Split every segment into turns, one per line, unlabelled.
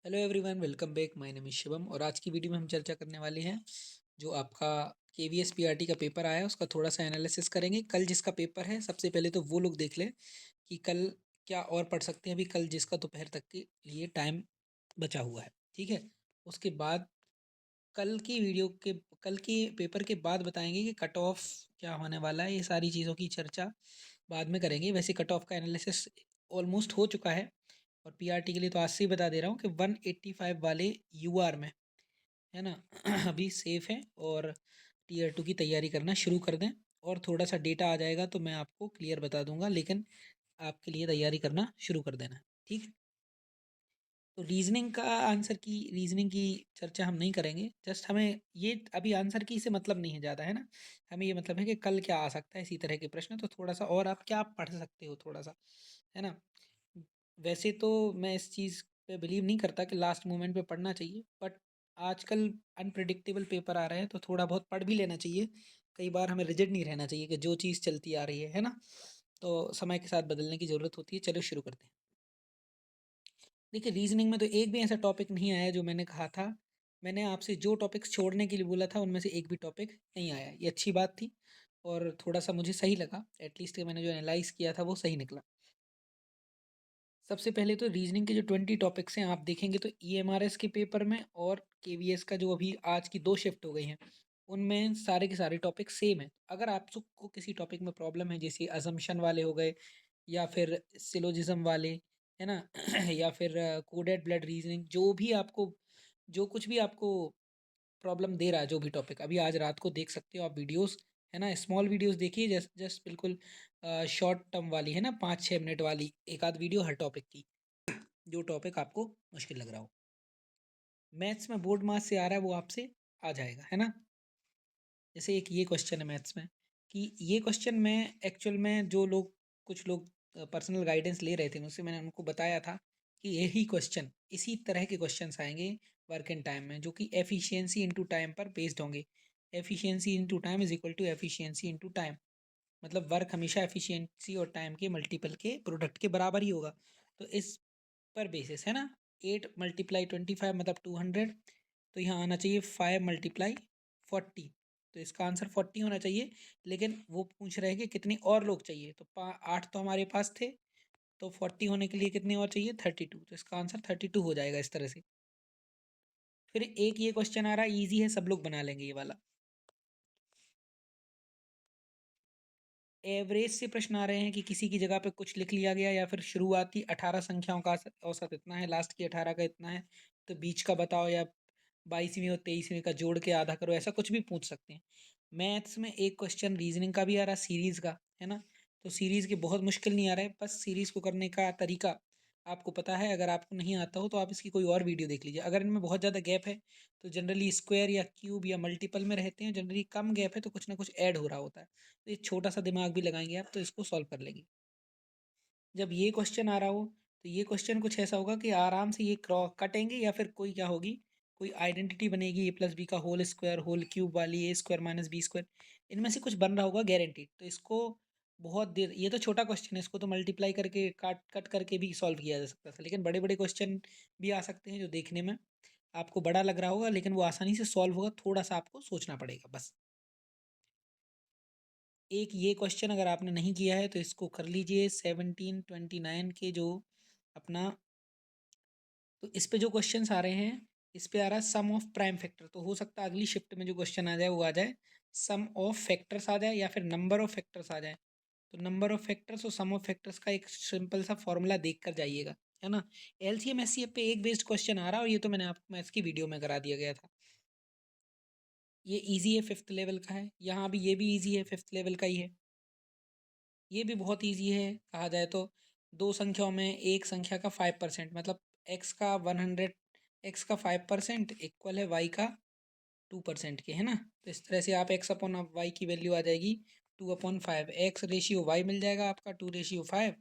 Hello everyone, welcome back. My name is Shivam और आज की वीडियो में हम चर्चा करने वाले हैं जो आपका केवीएस पीआरटी का पेपर आया है उसका थोड़ा सा एनालिसिस करेंगे। कल जिसका पेपर है सबसे पहले तो वो लोग देख लें कि कल क्या और पढ़ सकते हैं, अभी कल जिसका दोपहर तक के लिए टाइम बचा हुआ है। ठीक है, उसके बाद कल की वीडियो के कल के पेपर के बाद बताएंगे कि कट ऑफ क्या होने वाला है। ये सारी चीज़ों की चर्चा बाद में करेंगे। वैसे कट ऑफ का एनालिसिस ऑलमोस्ट हो चुका है और पीआरटी के लिए तो आज से ही बता दे रहा हूँ कि 185 वाले यूआर में है ना अभी सेफ है और टीयर 2 की तैयारी करना शुरू कर दें। और थोड़ा सा डेटा आ जाएगा तो मैं आपको क्लियर बता दूंगा, लेकिन आपके लिए तैयारी करना शुरू कर देना। ठीक है, तो रीजनिंग की चर्चा हम नहीं करेंगे। जस्ट हमें ये अभी आंसर की से मतलब नहीं है ज़्यादा, है ना। हमें ये मतलब है कि कल क्या आ सकता है इसी तरह के प्रश्न, तो थोड़ा सा और आप क्या पढ़ सकते हो थोड़ा सा, है ना। वैसे तो मैं इस चीज़ पे बिलीव नहीं करता कि लास्ट मोमेंट पे पढ़ना चाहिए, बट आजकल अनप्रिडिक्टेबल पेपर आ रहे हैं तो थोड़ा बहुत पढ़ भी लेना चाहिए। कई बार हमें रिजिड नहीं रहना चाहिए कि जो चीज़ चलती आ रही है ना। तो समय के साथ बदलने की ज़रूरत होती है। चलो शुरू करते हैं। देखिए, रीजनिंग में तो एक भी ऐसा टॉपिक नहीं आया जो मैंने कहा था। मैंने आपसे जो टॉपिक्स छोड़ने के लिए बोला था उनमें से एक भी टॉपिक नहीं आया, ये अच्छी बात थी और थोड़ा सा मुझे सही लगा। एटलीस्ट मैंने जो एनालाइज किया था वो सही निकला। सबसे पहले तो रीजनिंग के जो 20 टॉपिक्स हैं आप देखेंगे तो ईएमआरएस के पेपर में और केवीएस का जो अभी आज की 2 शिफ्ट हो गई हैं उनमें सारे के सारे टॉपिक सेम हैं। अगर आपको किसी टॉपिक में प्रॉब्लम है, जैसे अजम्पशन वाले हो गए या फिर सिलोजिज्म वाले, है ना या फिर कोडेड ब्लड रीजनिंग, जो कुछ भी आपको प्रॉब्लम दे रहा है, जो भी टॉपिक अभी आज रात को देख सकते हो आप वीडियोस, है ना। स्मॉल वीडियोस देखिए, जस्ट जस्ट बिल्कुल शॉर्ट टर्म वाली, है ना, 5-6 मिनट वाली एक आध वीडियो हर टॉपिक की, जो टॉपिक आपको मुश्किल लग रहा हो। मैथ्स में बोर्ड मार्क्स से आ रहा है वो आपसे आ जाएगा, है ना। जैसे एक ये क्वेश्चन है मैथ्स में, कि ये क्वेश्चन में एक्चुअल में जो लोग कुछ लोग पर्सनल गाइडेंस ले रहे थे मुझसे, मैंने उनको बताया था कि यही क्वेश्चन, इसी तरह के क्वेश्चंस आएंगे वर्क इन टाइम में, जो कि एफिशिएंसी इनटू टाइम पर बेस्ड होंगे। Efficiency into time is equal to efficiency into time, मतलब वर्क हमेशा एफिशिएंसी और टाइम के मल्टीपल के प्रोडक्ट के बराबर ही होगा। तो इस पर बेसिस, है ना, 8 × 25 मतलब 200, तो यहाँ आना चाहिए 5 × 40, तो इसका आंसर 40 होना चाहिए। लेकिन वो पूछ रहे हैं कि कितने और लोग चाहिए, तो 8 तो हमारे पास थे, तो 40 होने के लिए कितने और चाहिए, 32, तो इसका आंसर 32 हो जाएगा इस तरह से। फिर एक ये क्वेश्चन आ रहा है, ईजी है, सब लोग बना लेंगे ये वाला। एवरेज से प्रश्न आ रहे हैं कि किसी की जगह पे कुछ लिख लिया गया, या फिर शुरुआती 18 संख्याओं का औसत इतना है, लास्ट की 18 का इतना है, तो बीच का बताओ, या 22वीं और 23वीं का जोड़ के आधा करो, ऐसा कुछ भी पूछ सकते हैं। मैथ्स में एक क्वेश्चन रीजनिंग का भी आ रहा है, सीरीज का, है ना। तो सीरीज के बहुत मुश्किल नहीं आ रहा है, बस सीरीज को करने का तरीका आपको पता है। अगर आपको नहीं आता हो तो आप इसकी कोई और वीडियो देख लीजिए। अगर इनमें बहुत ज़्यादा गैप है तो जनरली स्क्वायर या क्यूब या मल्टीपल में रहते हैं, जनरली कम गैप है तो कुछ ना कुछ ऐड हो रहा होता है। तो ये छोटा सा दिमाग भी लगाएंगे आप तो इसको सॉल्व कर लेंगे। जब ये क्वेश्चन आ रहा हो तो ये क्वेश्चन कुछ ऐसा होगा कि आराम से ये क्रॉस कटेंगे, या फिर कोई क्या होगी, कोई आइडेंटिटी बनेगी, A+B का होल स्क्वायर, होल क्यूब वाली, A² - B², इनमें से कुछ बन रहा होगा गारंटीड। तो इसको बहुत देर, ये तो छोटा क्वेश्चन है, इसको तो मल्टीप्लाई करके काट कट करके भी सॉल्व किया जा सकता था, लेकिन बड़े बड़े क्वेश्चन भी आ सकते हैं जो देखने में आपको बड़ा लग रहा होगा, लेकिन वो आसानी से सॉल्व होगा, थोड़ा सा आपको सोचना पड़ेगा बस। एक ये क्वेश्चन अगर आपने नहीं किया है तो इसको कर लीजिए, 1729 के जो अपना, तो इस पे जो क्वेश्चंस आ रहे हैं, इस पे आ रहा है सम ऑफ प्राइम फैक्टर, तो हो सकता है अगली शिफ्ट में जो क्वेश्चन आ जाए वो आ जाए सम ऑफ फैक्टर्स आ जाए, या फिर नंबर ऑफ फैक्टर्स आ जाए। तो नंबर ऑफ फैक्टर्स और सम ऑफ फैक्टर्स का एक सिंपल सा फॉर्मूला देख कर जाइएगा, है ना। एलसीएम एचसीएफ पे एक बेस्ड क्वेश्चन आ रहा है, और ये तो मैंने आपको मैथ्स की वीडियो में करा दिया गया था। ये इजी है, 5th लेवल का है। यहाँ भी ये भी इजी है, 5th लेवल का ही है। ये भी बहुत ईजी है कहा जाए तो। दो संख्याओं में एक संख्या का 5%, मतलब एक्स का 100, एक्स का 5% इक्वल है वाई का 2% के, है ना। तो इस तरह से आप एक्स अपॉन वाई की वैल्यू आ जाएगी 2/5, एक्स रेशियो वाई मिल जाएगा आपका 2/5।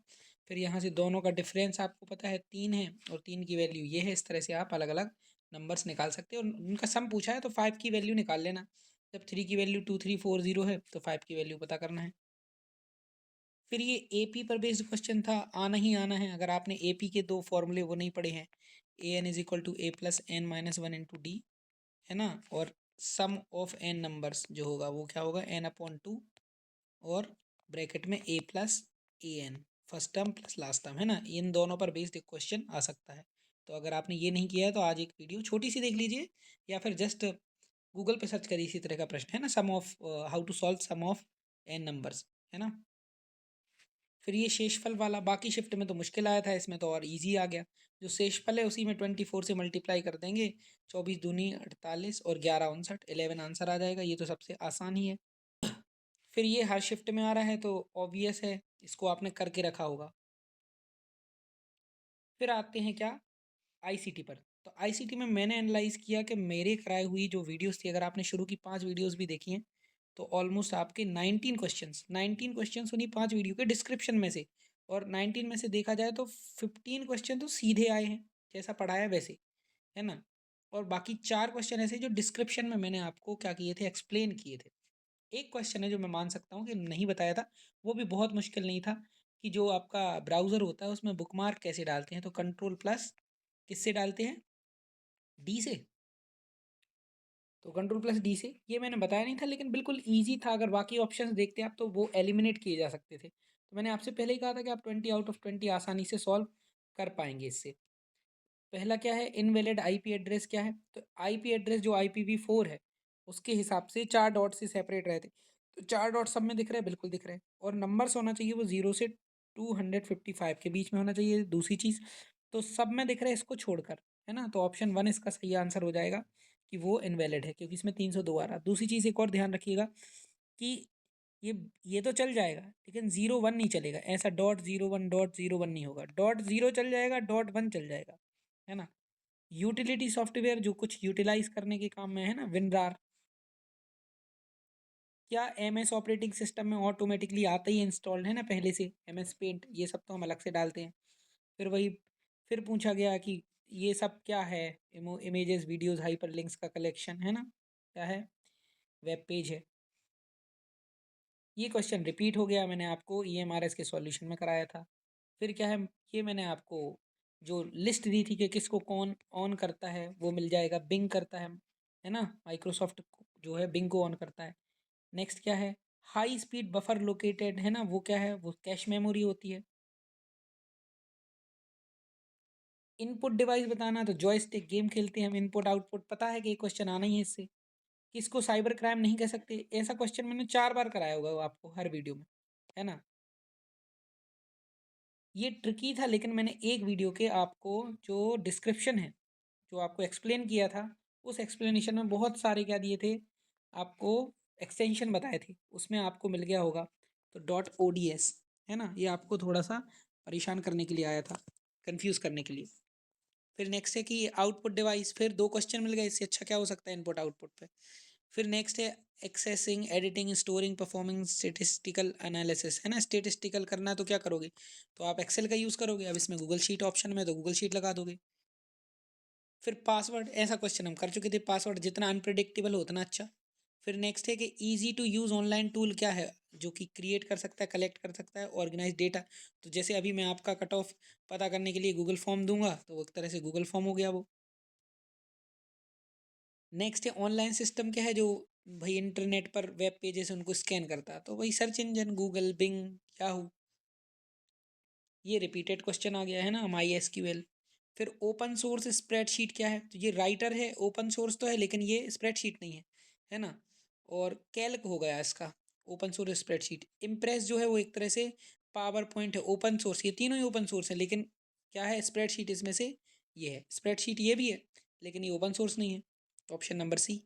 फिर यहाँ से दोनों का डिफरेंस आपको पता है 3 है, और 3 की वैल्यू ये है। इस तरह से आप अलग अलग नंबर्स निकाल सकते हो, और उनका सम पूछा है तो 5 की वैल्यू निकाल लेना। जब 3 की वैल्यू 2340 है तो 5 की वैल्यू पता करना है। फिर ये एपी पर बेस्ड क्वेश्चन था, आना ही आना है। अगर आपने एपी के दो फॉर्मूले वो नहीं पढ़े हैं, A N is equal to A plus N minus one into D, है ना। और सम ऑफ एन नंबर्स जो होगा वो क्या होगा, एन अपॉन टू, और ब्रैकेट में A plus A N, first term plus last term, है ना। इन दोनों पर बेस्ड एक क्वेश्चन आ सकता है। तो अगर आपने ये नहीं किया है तो आज एक वीडियो छोटी सी देख लीजिए, या फिर जस्ट गूगल पे सर्च करिए इसी तरह का प्रश्न, है ना, sum of, how to solve sum of N numbers, है ना। फिर ये शेषफल वाला, बाकी शिफ्ट में तो मुश्किल आया था, इसमें तो और इजी आ गया। जो शेषफल है उसी में 24 से मल्टीप्लाई कर देंगे, 24 दूनी 48 और 11 59, 11 आंसर आ जाएगा। ये तो सबसे आसान ही है। फिर ये हर शिफ्ट में आ रहा है तो ऑब्वियस है, इसको आपने करके रखा होगा। फिर आते हैं क्या, आईसीटी पर। तो आईसीटी में मैंने एनालाइज किया कि मेरे कराई हुई जो वीडियोस थी, अगर आपने शुरू की 5 वीडियोस भी देखी हैं, तो ऑलमोस्ट आपके 19 क्वेश्चंस उन्हीं 5 वीडियो के डिस्क्रिप्शन में से, और 19 में से देखा जाए तो 15 क्वेश्चन तो सीधे आए हैं, जैसा पढ़ाया वैसे, है ना। और बाकी 4 क्वेश्चन ऐसे जो डिस्क्रिप्शन में मैंने आपको क्या किए थे, एक्सप्लेन किए थे। एक क्वेश्चन है जो मैं मान सकता हूँ कि नहीं बताया था, वो भी बहुत मुश्किल नहीं था, कि जो आपका ब्राउज़र होता है उसमें बुकमार्क कैसे डालते हैं। तो कंट्रोल प्लस किससे डालते हैं, डी से। तो कंट्रोल प्लस डी से, ये मैंने बताया नहीं था, लेकिन बिल्कुल ईजी था। अगर बाकी ऑप्शंस देखते आप तो वो एलिमिनेट किए जा सकते थे। तो मैंने आपसे पहले ही कहा था कि आप 20 आउट ऑफ 20 आसानी से सॉल्व कर पाएंगे इससे। पहला क्या है, इनवैलिड आईपी एड्रेस क्या है। तो आईपी एड्रेस जो IPv4 है उसके हिसाब से 4 डॉट से सेपरेट रहते, तो 4 डॉट सब में दिख रहा है, बिल्कुल दिख रहा है। और नंबर्स होना चाहिए वो 0 से 255 के बीच में होना चाहिए। दूसरी चीज़, तो सब में दिख रहा है इसको छोड़कर, है ना। तो ऑप्शन 1 इसका सही आंसर हो जाएगा, कि वो इनवैलिड है, क्योंकि इसमें 302 आ रहा। दूसरी चीज़ एक और ध्यान रखिएगा, कि ये ये तो चल जाएगा, लेकिन 0 1 नहीं चलेगा। ऐसा .01 नहीं होगा, .0 चल जाएगा, .1 चल जाएगा, है ना। यूटिलिटी सॉफ्टवेयर जो कुछ यूटिलाइज करने के काम में है ना, विनरार, क्या MS ऑपरेटिंग सिस्टम में ऑटोमेटिकली आता ही इंस्टॉल्ड है ना पहले से, MS पेंट, ये सब तो हम अलग से डालते हैं। फिर वही, फिर पूछा गया कि ये सब क्या है, इमेजेस वीडियोस हाइपर लिंक्स का कलेक्शन, है ना, क्या है, वेब पेज है। ये क्वेश्चन रिपीट हो गया, मैंने आपको EMRS के सॉल्यूशन में कराया था। फिर क्या है, ये मैंने आपको जो लिस्ट दी थी कि किसको कौन ऑन करता है, वो मिल जाएगा, बिंग करता है ना, माइक्रोसॉफ्ट जो है बिंग को ऑन करता है। नेक्स्ट क्या है, हाई स्पीड बफर लोकेटेड, है ना, वो क्या है, वो कैश मेमोरी होती है। इनपुट डिवाइस बताना, तो जॉयस्टिक, गेम खेलते हैं हम, इनपुट आउटपुट पता है कि ये क्वेश्चन आना ही है इससे। किसको साइबर क्राइम नहीं कह सकते, ऐसा क्वेश्चन मैंने 4 बार कराया होगा आपको हर वीडियो में, है ना। ये ट्रिकी था, लेकिन मैंने एक वीडियो के आपको जो डिस्क्रिप्शन है, जो आपको एक्सप्लेन किया था, उस एक्सप्लेनेशन में बहुत सारे क्या दिए थे आपको, एक्सटेंशन बताए थे, उसमें आपको मिल गया होगा। तो .ods, है ना, ये आपको थोड़ा सा परेशान करने के लिए आया था, कंफ्यूज करने के लिए। फिर नेक्स्ट है कि आउटपुट डिवाइस, फिर 2 क्वेश्चन मिल गए, इससे अच्छा क्या हो सकता है इनपुट आउटपुट पे। फिर नेक्स्ट है accessing, editing, storing, performing statistical analysis, है ना। स्टेटिस्टिकल करना है तो क्या करोगे, तो आप एक्सेल का यूज़ करोगे। अब इसमें गूगल शीट ऑप्शन में, तो गूगल शीट लगा दोगे। फिर पासवर्ड, ऐसा क्वेश्चन हम कर चुके थे, पासवर्ड जितना अनप्रिडिक्टेबल हो उतना अच्छा। फिर नेक्स्ट है कि easy to use online tool क्या है, जो कि क्रिएट कर सकता है, कलेक्ट कर सकता है, ऑर्गेनाइज डेटा। तो जैसे अभी मैं आपका कट ऑफ पता करने के लिए गूगल फॉर्म दूंगा, तो वो एक तरह से गूगल फॉर्म हो गया वो। नेक्स्ट है ऑनलाइन सिस्टम क्या है, जो भाई इंटरनेट पर वेब पेजेस उनको स्कैन करता है, तो वही search engine, Google, Bing, Yahoo. ये रिपीटेड क्वेश्चन आ गया, है ना, MySQL। फिर ओपन सोर्स स्प्रेडशीट क्या है, तो ये राइटर है, ओपन सोर्स तो है, लेकिन ये स्प्रेडशीट नहीं है ना। और कैल्क हो गया इसका, ओपन सोर्स स्प्रेडशीट। इम्प्रेस जो है वो एक तरह से पावर पॉइंट है, ओपन सोर्स, ये तीनों ही ओपन सोर्स है, लेकिन क्या है, स्प्रेडशीट इसमें से ये है, स्प्रेडशीट ये भी है, लेकिन ये ओपन सोर्स नहीं है। Option number C.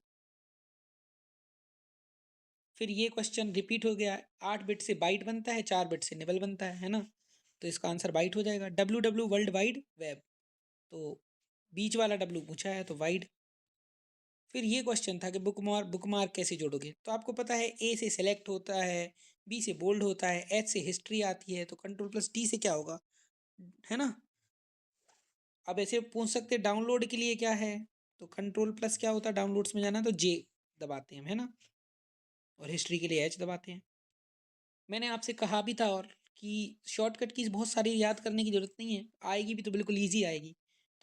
फिर ये क्वेश्चन रिपीट हो गया, 8 बिट से बाइट बनता है, 4 बिट से निबल बनता है ना। तो इसका आंसर बाइट हो जाएगा। WW वर्ल्ड वाइड वेब, तो बीच वाला W पूछा है, तो वाइड। फिर ये क्वेश्चन था कि बुकमार्क कैसे जोड़ोगे, तो आपको पता है A से सेलेक्ट होता है, B से बोल्ड होता है, H से हिस्ट्री आती है, तो कंट्रोल प्लस D से क्या होगा, है ना। अब ऐसे पूछ सकते हैं डाउनलोड के लिए क्या है, तो कंट्रोल प्लस क्या होता है, डाउनलोड्स में जाना तो J दबाते हैं हम, है ना। और हिस्ट्री के लिए H दबाते हैं। मैंने आपसे कहा भी था और, कि शॉर्टकट कीज़ बहुत सारी याद करने की ज़रूरत नहीं है, आएगी भी तो बिल्कुल ईजी आएगी।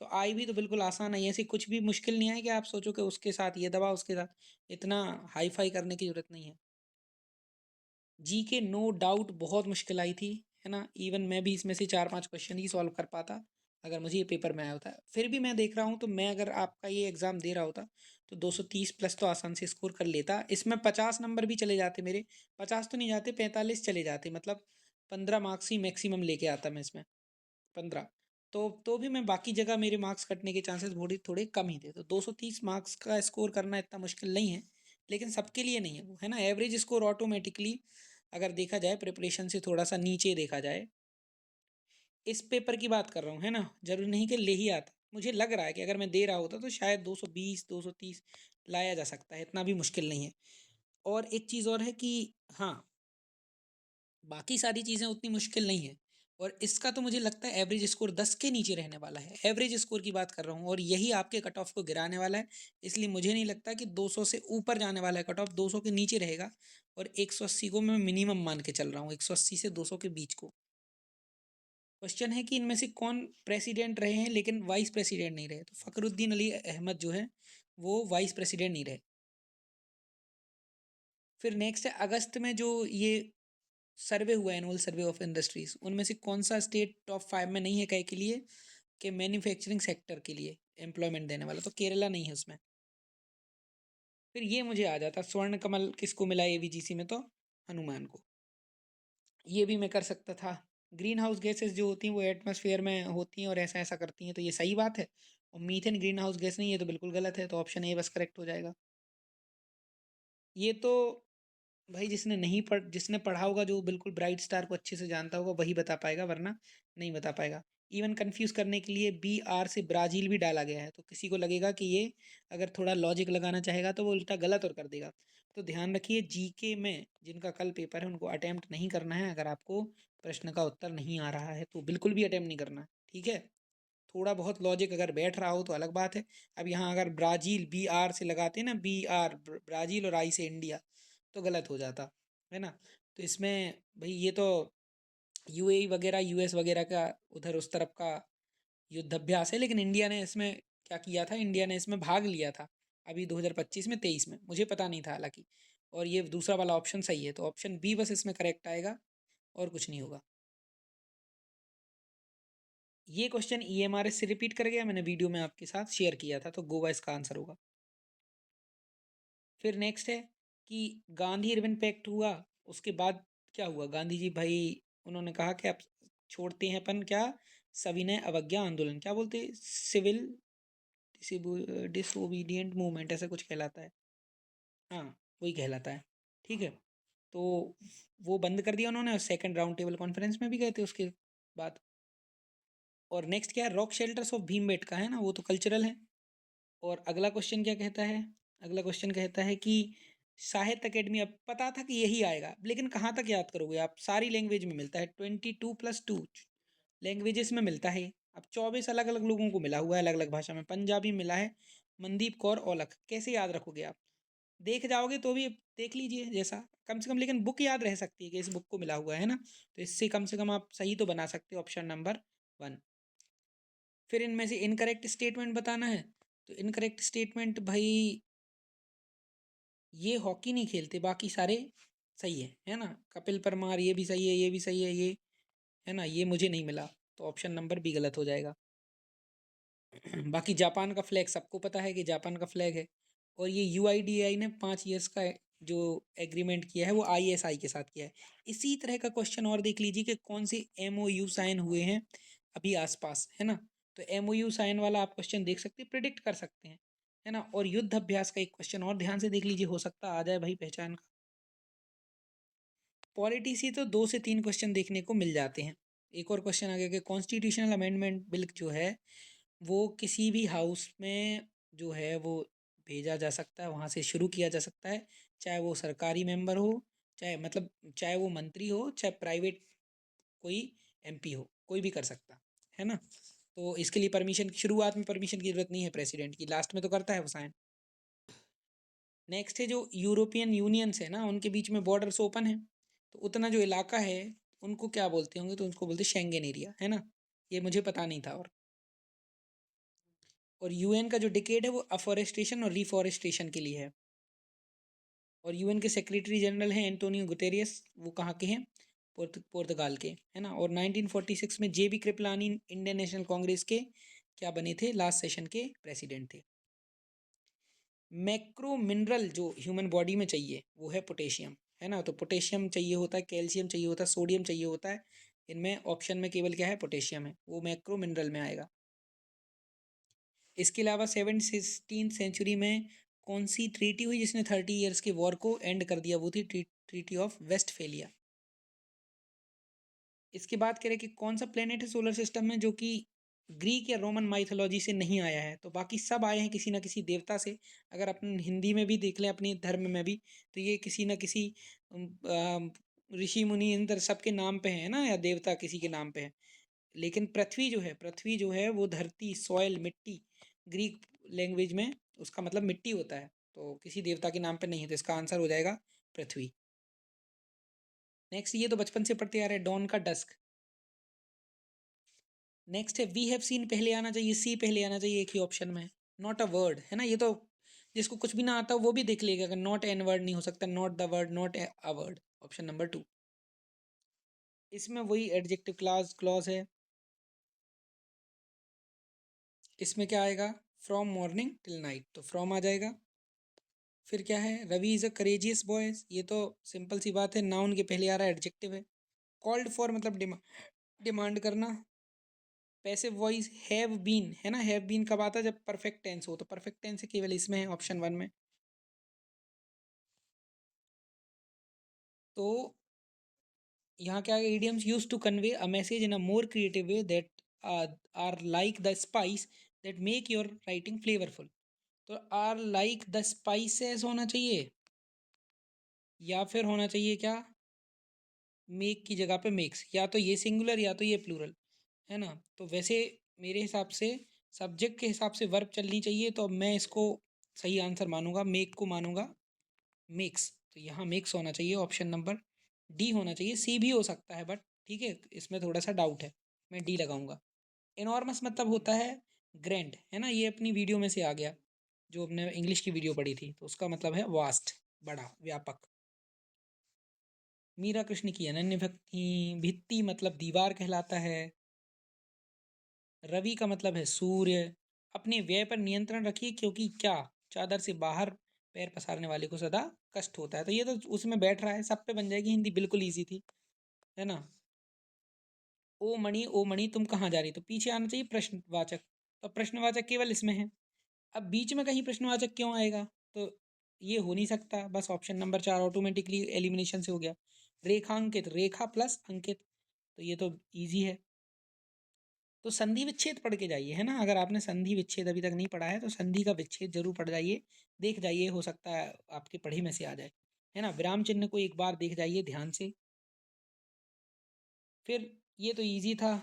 तो आई भी तो बिल्कुल आसान है, ऐसी कुछ भी मुश्किल नहीं है कि आप सोचो कि उसके साथ ये दबा उसके साथ, इतना हाई फाई करने की जरूरत नहीं है। जी के नो डाउट बहुत मुश्किल आई थी, है ना, इवन मैं भी इसमें से 4-5 क्वेश्चन ही सॉल्व कर पाता अगर मुझे ये पेपर में आया होता। फिर भी मैं देख रहा हूँ तो मैं अगर आपका ये एग्ज़ाम दे रहा होता तो 230 प्लस तो आसान से स्कोर कर लेता। इसमें 50 नंबर भी चले जाते मेरे, 50 तो नहीं जाते, 45 चले जाते, मतलब 15 मार्क्स ही मैक्सिमम लेके आता मैं इसमें, 15। तो भी मैं बाकी जगह मेरे मार्क्स कटने के चांसेस थोड़े थोड़े कम ही थे। तो 230 मार्क्स का स्कोर करना इतना मुश्किल नहीं है, लेकिन सबके लिए नहीं है वो, है ना। एवरेज स्कोर ऑटोमेटिकली अगर देखा जाए प्रिपरेशन से थोड़ा सा नीचे देखा जाए, इस पेपर की बात कर रहा हूँ, है ना, जरूरी नहीं कि ले ही आता। मुझे लग रहा है कि अगर मैं दे रहा होता तो शायद 220 230 लाया जा सकता है, इतना भी मुश्किल नहीं है। और एक चीज़ और है कि हाँ, बाकी सारी चीज़ें उतनी मुश्किल नहीं है, और इसका तो मुझे लगता है एवरेज स्कोर 10 के नीचे रहने वाला है, एवरेज स्कोर की बात कर रहा हूँ, और यही आपके कट ऑफ को गिराने वाला है। इसलिए मुझे नहीं लगता कि 200 से ऊपर जाने वाला है कट ऑफ, 200 के नीचे रहेगा। और 180 को मैं मिनिमम मान के चल रहा हूँ, 180 से 200 के बीच को। क्वेश्चन है कि इनमें से कौन प्रेसिडेंट रहे हैं लेकिन वाइस प्रेसिडेंट नहीं रहे, तो फ़खरुद्दीन अली अहमद जो है वो वाइस प्रेसिडेंट नहीं रहे। फिर नेक्स्ट है, अगस्त में जो ये सर्वे हुआ, एनुअल सर्वे ऑफ इंडस्ट्रीज, उनमें से कौन सा स्टेट टॉप 5 में नहीं है कहे के लिए, कि मैन्युफैक्चरिंग सेक्टर के लिए एम्प्लॉयमेंट देने वाला, तो केरला नहीं है उसमें। फिर ये मुझे आ जाता, स्वर्ण कमल किसको मिला एवीजीसी में, तो हनुमान को। ये भी मैं कर सकता था। ग्रीन हाउस गैसेस जो होती हैं वो एटमॉस्फेयर में होती हैं और ऐसा ऐसा करती हैं, तो ये सही बात है। और मीथेन ग्रीन हाउस गैस नहीं है, तो बिल्कुल गलत है, तो ऑप्शन ए बस करेक्ट हो जाएगा। ये तो भाई जिसने पढ़ा होगा, जो बिल्कुल ब्राइट स्टार को अच्छे से जानता होगा, वही बता पाएगा, वरना नहीं बता पाएगा। इवन कंफ्यूज करने के लिए BR से ब्राज़ील भी डाला गया है, तो किसी को लगेगा कि ये अगर थोड़ा लॉजिक लगाना चाहेगा तो वो उल्टा गलत और कर देगा। तो ध्यान रखिए, जीके में जिनका कल पेपर है उनको अटेम्प्ट नहीं करना है। अगर आपको प्रश्न का उत्तर नहीं आ रहा है तो बिल्कुल भी अटेम्प्ट नहीं करना है, ठीक है। थोड़ा बहुत लॉजिक अगर बैठ रहा हो तो अलग बात है। अब यहाँ अगर ब्राज़ील BR से लगाते हैं ना, BR ब्राज़ील और आई से इंडिया, तो गलत हो जाता, है ना। तो इसमें भाई ये तो UAE वगैरह US वगैरह का उधर उस तरफ का युद्धाभ्यास है, लेकिन इंडिया ने इसमें क्या किया था, इंडिया ने इसमें भाग लिया था अभी 2025 में, 23 में, मुझे पता नहीं था हालांकि। और ये दूसरा वाला ऑप्शन सही है, तो ऑप्शन बी बस इसमें करेक्ट आएगा, और कुछ नहीं होगा। ये क्वेश्चन EMRS से रिपीट कर गया, मैंने वीडियो में आपके साथ शेयर किया था, तो गोवा इसका आंसर होगा। फिर नेक्स्ट है कि गांधी इरविन पैक्ट हुआ, उसके बाद क्या हुआ, गांधी जी भाई उन्होंने कहा कि आप छोड़ते हैं अपन क्या, सविनय अवज्ञा आंदोलन, क्या बोलते हैं, सिविल डिसोबीडियंट मूवमेंट, ऐसा कुछ कहलाता है। हाँ, वही कहलाता है, ठीक है। तो वो बंद कर दिया उन्होंने, और सेकंड राउंड टेबल कॉन्फ्रेंस में भी गए थे उसके बाद। और नेक्स्ट क्या है, रॉक शेल्टर्स ऑफ भीमबेटका, है ना, वो तो कल्चरल है। और अगला क्वेश्चन क्या कहता है, अगला क्वेश्चन कहता है कि साहित्य अकेडमी, अब पता था कि यही आएगा, लेकिन कहाँ तक याद करोगे आप, सारी लैंग्वेज में मिलता है, 22+2 लैंग्वेजेस में मिलता है। अब 24 अलग अलग लोगों को मिला हुआ है, अलग अलग भाषा में, पंजाबी मिला है मनदीप कौर औलख, कैसे याद रखोगे आप, देख जाओगे तो भी देख लीजिए जैसा, कम से कम लेकिन बुक याद रह सकती है कि इस बुक को मिला हुआ है ना, तो इससे कम से कम आप सही तो बना सकते हो, ऑप्शन नंबर 1। फिर इनमें से इनकरेक्ट स्टेटमेंट बताना है, तो इनकरेक्ट स्टेटमेंट भाई, ये हॉकी नहीं खेलते, बाकी सारे सही है ना, कपिल परमार ये भी सही है, ये भी सही है, ये है ना, ये मुझे नहीं मिला, तो ऑप्शन नंबर बी गलत हो जाएगा। बाकी जापान का फ्लैग सबको पता है कि जापान का फ्लैग है, और ये UIDAI ने 5 ईयर्स का जो एग्रीमेंट किया है वो ISI के साथ किया है। इसी तरह का क्वेश्चन और देख लीजिए कि कौन सी MOU साइन हुए हैं अभी आसपास, है ना। तो MOU साइन वाला आप क्वेश्चन देख सकते हैं, प्रिडिक्ट कर सकते हैं, है ना। और युद्ध अभ्यास का एक क्वेश्चन और ध्यान से देख लीजिए, हो सकता आ जाए भाई पहचान का। पॉलिटी से तो 2 से 3 क्वेश्चन देखने को मिल जाते हैं। एक और क्वेश्चन आ गया कि कॉन्स्टिट्यूशनल अमेंडमेंट बिल जो है वो किसी भी हाउस में जो है वो भेजा जा सकता है, वहाँ से शुरू किया जा सकता है, चाहे वो सरकारी मेंबर हो, चाहे मतलब चाहे वो मंत्री हो, चाहे प्राइवेट कोई MP हो, कोई भी कर सकता है ना। तो इसके लिए परमिशन, शुरुआत में परमिशन की जरूरत नहीं है प्रेसिडेंट की, लास्ट में तो करता है वो साइन। नेक्स्ट है जो यूरोपियन यूनियंस है ना, उनके बीच में बॉर्डर्स ओपन है, तो उतना जो इलाका है उनको क्या बोलते होंगे, तो उनको बोलते हैं शेंगेन एरिया, है ना। ये मुझे पता नहीं था। और और यूएन का जो डिकेड है वो अफॉरेस्टेशन और रिफॉरेस्टेशन के लिए है। और यूएन के सेक्रेटरी जनरल हैं एंटोनियो गुतेरियस, वो कहाँ के हैं, पुर्तगाल के, है ना। और 1946 में जेबी कृपलानी इंडियन नेशनल कांग्रेस के क्या बने थे, लास्ट सेशन के प्रेसिडेंट थे। मैक्रो मिनरल जो ह्यूमन बॉडी में चाहिए वो है पोटेशियम, है ना। तो पोटेशियम चाहिए होता है, कैल्शियम चाहिए होता है, सोडियम चाहिए होता है। इनमें ऑप्शन में केवल क्या है, पोटेशियम है, वो मैक्रो मिनरल में आएगा। इसके अलावा 17th सेंचुरी में कौन सी ट्रीटी हुई जिसने 30 ईयर्स के वॉर को एंड कर दिया, वो थी ट्रीटी ऑफ वेस्टफेलिया। इसके बाद कह रहे कि कौन सा प्लेनेट है सोलर सिस्टम में जो कि ग्रीक या रोमन माइथोलॉजी से नहीं आया है, तो बाकी सब आए हैं किसी ना किसी देवता से। अगर अपन हिंदी में भी देख लें अपनी धर्म में भी, तो ये किसी ना किसी ऋषि मुनि इंद्र सबके नाम पे है ना, या देवता किसी के नाम पे है। लेकिन पृथ्वी जो है वो धरती, सॉइल, मिट्टी, ग्रीक लैंग्वेज में उसका मतलब मिट्टी होता है, तो किसी देवता के नाम पे नहीं है, तो इसका आंसर हो जाएगा पृथ्वी। नेक्स्ट, ये तो बचपन से पढ़ते आ रहे हैं, डॉन का डस्क। नेक्स्ट है वी हैव सीन, पहले आना चाहिए, सी पहले आना चाहिए एक ही ऑप्शन में। नॉट अ वर्ड, है ना, ये तो जिसको कुछ भी ना आता वो भी देख लेगा, अगर नॉट एन वर्ड नहीं हो सकता, not the word, not a word, option number 2। इसमें वही एडजेक्टिव क्लॉज है। इसमें क्या आएगा, फ्रॉम मॉर्निंग टिल नाइट, तो फ्रॉम आ जाएगा। फिर क्या है, Ravi is a courageous boys, ये तो सिंपल सी बात है, नाउन के पहले आ रहा है, एडजेक्टिव है। कॉल्ड फॉर मतलब डिमांड करना। पैसिव वॉइस हैव बीन, है ना, हैव बीन कब आता है, जब परफेक्ट टेंस हो, तो परफेक्ट टेंस केवल इसमें है, ऑप्शन 1 में। तो यहाँ क्या है, idioms use to convey a message in a more creative way that are like the spice that make your writing flavourful. तो आर लाइक द स्पाइसेस होना चाहिए, या फिर होना चाहिए क्या, मेक की जगह पे मेक्स, या तो ये सिंगुलर या तो ये प्लूरल, है ना। तो वैसे मेरे हिसाब से सब्जेक्ट के हिसाब से वर्ब चलनी चाहिए, तो मैं इसको सही आंसर मानूंगा, मेक को मानूंगा मेक्स। तो यहाँ मेक्स होना चाहिए, ऑप्शन नंबर डी होना चाहिए, सी भी हो सकता है बट ठीक है, इसमें थोड़ा सा डाउट है, मैं डी लगाऊंगा। इनॉर्मस मतलब होता है ग्रैंड, है ना, ये अपनी वीडियो में से आ गया, जो हमने इंग्लिश की वीडियो पढ़ी थी, तो उसका मतलब है वास्ट, बड़ा, व्यापक। मीरा कृष्ण की अनन्य भक्ति, भित्ति मतलब दीवार कहलाता है। रवि का मतलब है सूर्य। अपने व्यय पर नियंत्रण रखिए क्योंकि क्या, चादर से बाहर पैर पसारने वाले को सदा कष्ट होता है, तो ये तो उसमें बैठ रहा है, सब पे बन जाएगी, हिंदी बिल्कुल ईजी थी, है ना। ओ मणि तुम कहाँ जा रही, तो पीछे आना चाहिए प्रश्नवाचक, तो प्रश्नवाचक केवल इसमें है। अब बीच में कहीं प्रश्नवाचक क्यों आएगा, तो ये हो नहीं सकता, बस ऑप्शन नंबर 4 ऑटोमेटिकली एलिमिनेशन से हो गया। रेखांकित, रेखा प्लस अंकित, तो ये तो इजी है। तो संधि विच्छेद पढ़ के जाइए, है ना, अगर आपने संधि विच्छेद अभी तक नहीं पढ़ा है तो संधि का विच्छेद जरूर पढ़ जाइए, देख जाइए, हो सकता है आपके पढ़े में से आ जाए, है ना। विराम चिन्ह को एक बार देख जाइए ध्यान से। फिर ये तो इजी था।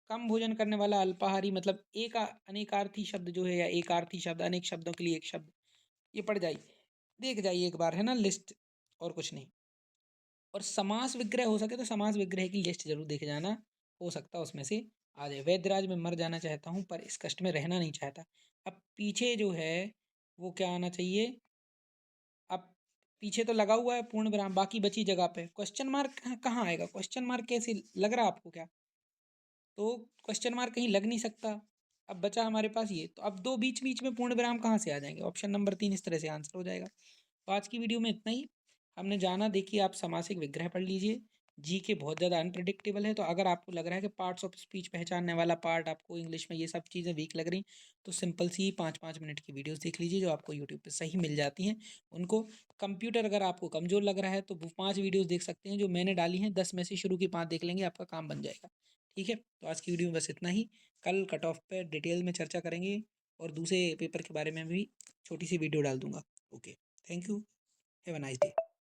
कम भोजन करने वाला अल्पाहारी मतलब एक अनेकार्थी शब्द जो है, या एक आर्थी शब्द, अनेक शब्दों के लिए एक शब्द, ये पढ़ जाइए, देख जाइए एक बार, है ना, लिस्ट, और कुछ नहीं। और समास विग्रह हो सके तो समास विग्रह की लिस्ट जरूर देखे जाना, हो सकता है उसमें से आ जाए। वैद्यराज में मर जाना चाहता हूँ पर इस कष्ट में रहना नहीं चाहता। अब पीछे जो है वो क्या आना चाहिए, अब पीछे तो लगा हुआ है पूर्ण विराम, बाकी बची जगह पे क्वेश्चन मार्क कहाँ आएगा, क्वेश्चन मार्क कैसे लग रहा है आपको क्या, तो क्वेश्चन मार्क कहीं लग नहीं सकता। अब बचा हमारे पास ये, तो अब दो बीच बीच में पूर्ण विराम कहाँ से आ जाएंगे, ऑप्शन नंबर 3 इस तरह से आंसर हो जाएगा। तो आज की वीडियो में इतना ही। हमने जाना, देखिए आप समासिक विग्रह पढ़ लीजिए, जी के बहुत ज़्यादा अनप्रडिक्टेबल है, तो अगर आपको लग रहा है कि पार्ट्स ऑफ स्पीच पहचानने वाला पार्ट आपको इंग्लिश में ये सब चीज़ें वीक लग रही, तो सिंपल सी 5-5 मिनट की वीडियोस देख लीजिए जो आपको यूट्यूब पे सही मिल जाती हैं उनको। कंप्यूटर अगर आपको कमज़ोर लग रहा है तो वो 5 वीडियोस देख सकते हैं जो मैंने डाली हैं, 10 में से शुरू की 5 देख लेंगे, आपका काम बन जाएगा। ठीक है, तो आज की वीडियो में बस इतना ही। कल कट ऑफ पे डिटेल में चर्चा करेंगे और दूसरे पेपर के बारे में भी छोटी सी वीडियो डाल दूंगा। Okay, thank you, have a nice day.